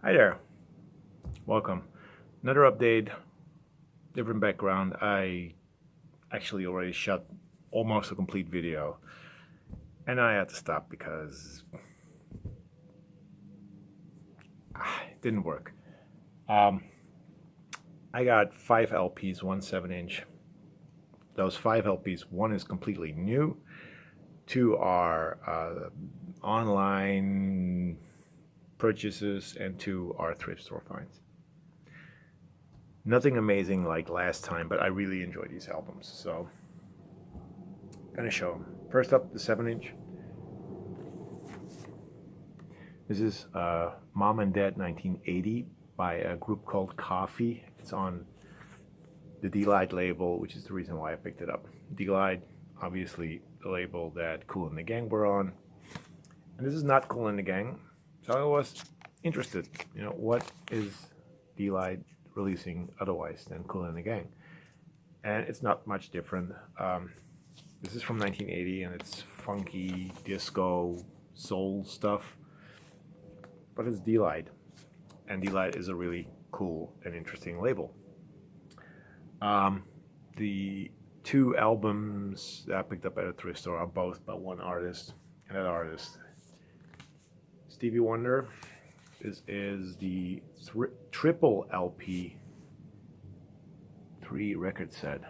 Hi there, welcome. Another update, different background. I actually already shot almost a complete video and I had to stop because it didn't work. Um, I got 5 LPs, one 7-inch. Those 5 LPs, one is completely new, two are online purchases, and two are thrift store finds. Nothing amazing like last time, but I really enjoy these albums, so I'm gonna show them. First up, the 7-inch. This is Mom and Dad 1980 by a group called Coffee. It's on the Deee-Lite label, which is the reason why I picked it up. Deee-Lite, obviously the label that Kool and the Gang were on. And this is not Kool and the Gang, so I was interested. What is Deee-Lite releasing otherwise than Kool and the Gang? And it's not much different. This is from 1980, and it's funky disco soul stuff, but it's Deee-Lite, and Deee-Lite is a really cool and interesting label. The two albums that I picked up at a thrift store are both by one artist, and that artist, Stevie Wonder. This is the triple LP 3-record set.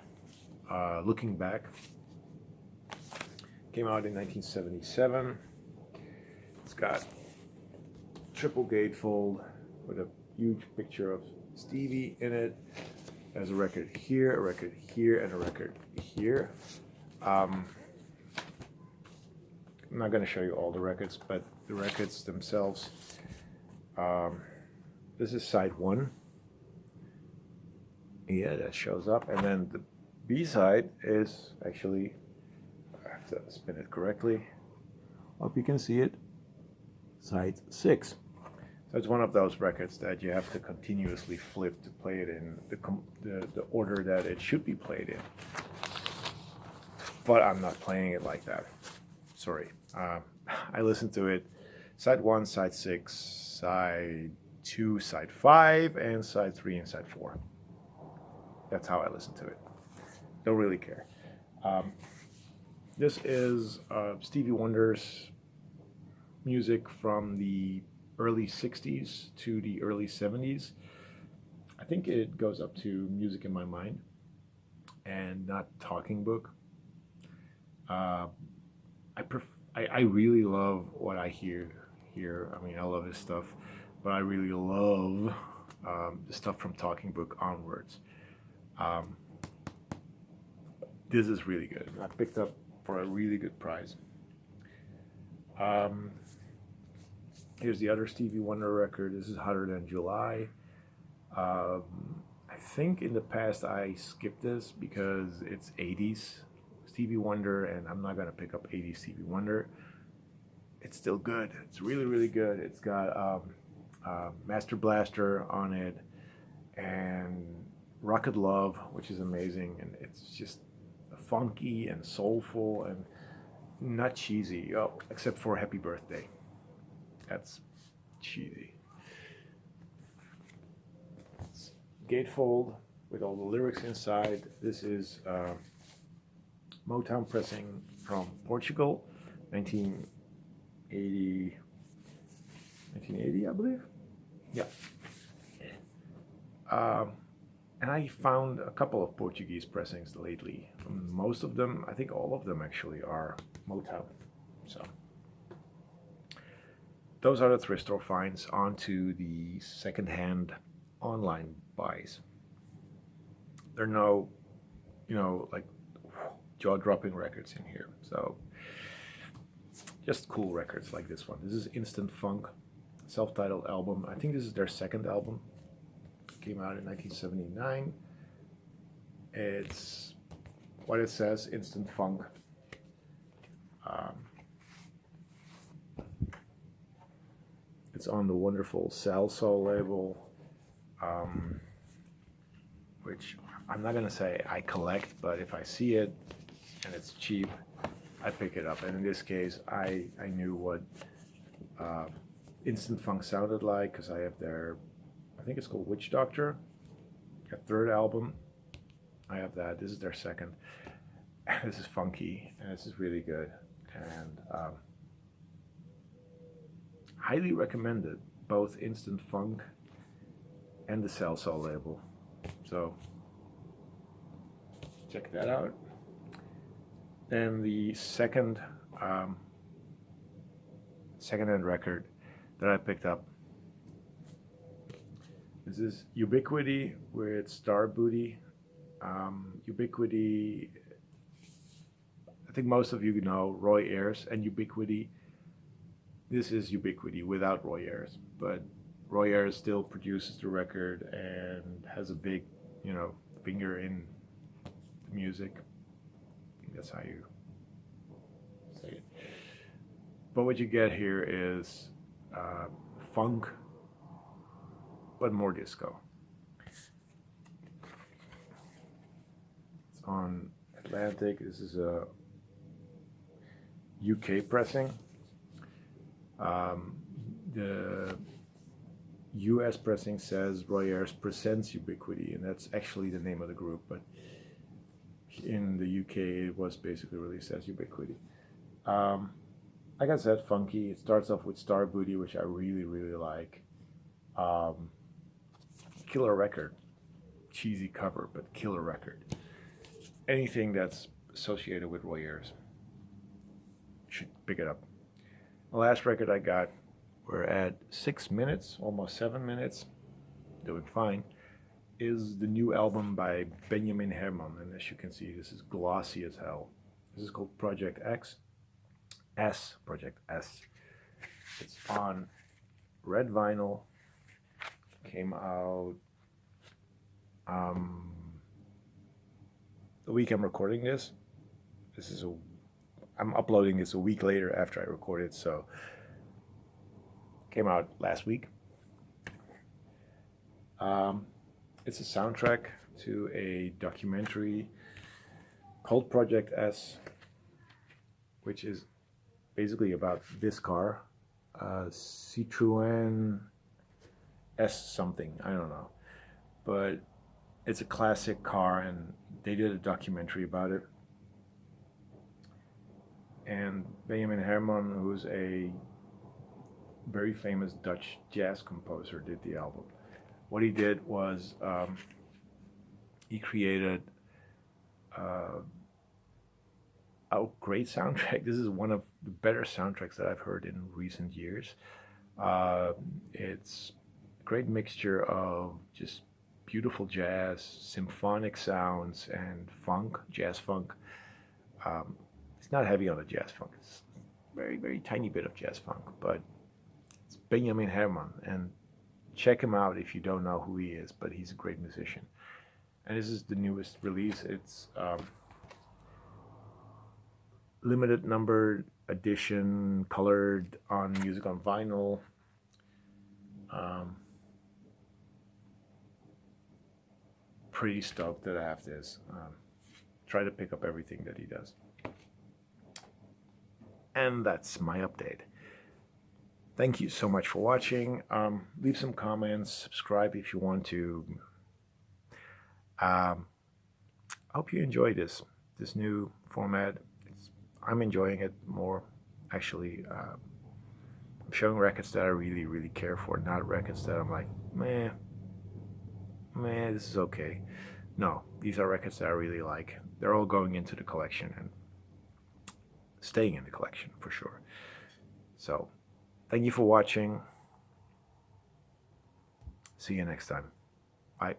Looking Back came out in 1977. It's got triple gatefold with a huge picture of Stevie in it. There's a record here, a record here, and a record here. I'm not going to show you all the records, but the records themselves. This is side 1. Yeah, that shows up. And then the B side is actually, I have to spin it correctly. Hope you can see it. Side 6. So it's one of those records that you have to continuously flip to play it in the order that it should be played in. But I'm not playing it like that. Sorry. I listened to it side 1, side 6, side 2, side 5, and side 3 and side 4. That's how I listen to it. Don't really care. This is Stevie Wonder's music from the early 60s to the early 70s. I think it goes up to Music in My Mind and not Talking Book. I really love what I hear here. I mean, I love his stuff, but I really love the stuff from Talking Book onwards. This is really good. I picked up for a really good price. Here's the other Stevie Wonder record. This is Hotter Than July. I think in the past I skipped this because it's 80s Stevie Wonder, and I'm not going to pick up 80s Stevie Wonder. It's still good. It's really, really good. It's got Master Blaster on it and Rocket Love, which is amazing, and it's just funky and soulful and not cheesy. Oh, except for Happy Birthday. That's cheesy. It's gatefold with all the lyrics inside. This is Motown pressing from Portugal, 1980, I believe. Yeah. And I found a couple of Portuguese pressings lately. Most of them, I think all of them actually, are Motown. So those are the thrift store finds. On to the secondhand online buys. There are no, like jaw-dropping records in here. So just cool records like this one. This is Instant Funk, self-titled album. I think this is their second album. Came out in 1979. It's what it says, Instant Funk. It's on the wonderful Salsoul label, which I'm not gonna say I collect, but if I see it and it's cheap, I pick it up. And in this case, I knew what Instant Funk sounded like, because I have their, I think it's called Witch Doctor, their third album. I have that. This is their second. This is funky, and this is really good, and highly recommended. Both Instant Funk and the Salsoul label. So check that out. Then the second-hand record that I picked up. This is Ubiquity with Star Booty. Ubiquity, I think most of you know Roy Ayers and Ubiquity. This is Ubiquity without Roy Ayers, but Roy Ayers still produces the record and has a big, finger in the music. I think that's how you say it. But what you get here is funk, but more disco. It's on Atlantic. This is a UK pressing. The US pressing says Roy Ayers presents Ubiquity, and that's actually the name of the group, but in the UK it was basically released as Ubiquity. Like I said, funky. It starts off with Star Booty, which I really, really like. Killer record. Cheesy cover, but killer record. Anything that's associated with Roy Ayers should pick it up. The last record I got, we're at 6 minutes, almost 7 minutes, doing fine, is the new album by Benjamin Herman. And as you can see, this is glossy as hell. This is called Project S. It's on red vinyl. Came out the week I'm recording this. I'm uploading this a week later after I recorded, so came out last week. It's a soundtrack to a documentary called Project S, which is basically about this car, Citroën S something, I don't know, but it's a classic car, and they did a documentary about it. And Benjamin Herman, who's a very famous Dutch jazz composer, did the album. What he did was he created a great soundtrack. This is one of the better soundtracks that I've heard in recent years. It's a great mixture of just beautiful jazz, symphonic sounds, and funk, jazz funk. It's not heavy on the jazz funk. It's very, very tiny bit of jazz funk, but it's Benjamin Herman, and check him out if you don't know who he is, but he's a great musician. And this is the newest release. It's limited number edition, colored on music on vinyl. Pretty stoked that I have this. Try to pick up everything that he does. And that's my update. Thank you so much for watching. Leave some comments, subscribe if you want to. I hope you enjoy this new format. I'm enjoying it more, actually. I'm showing records that I really, really care for, not records that I'm like, meh, this is okay. No, these are records that I really like. They're all going into the collection and staying in the collection for sure. So, thank you for watching. See you next time. Bye.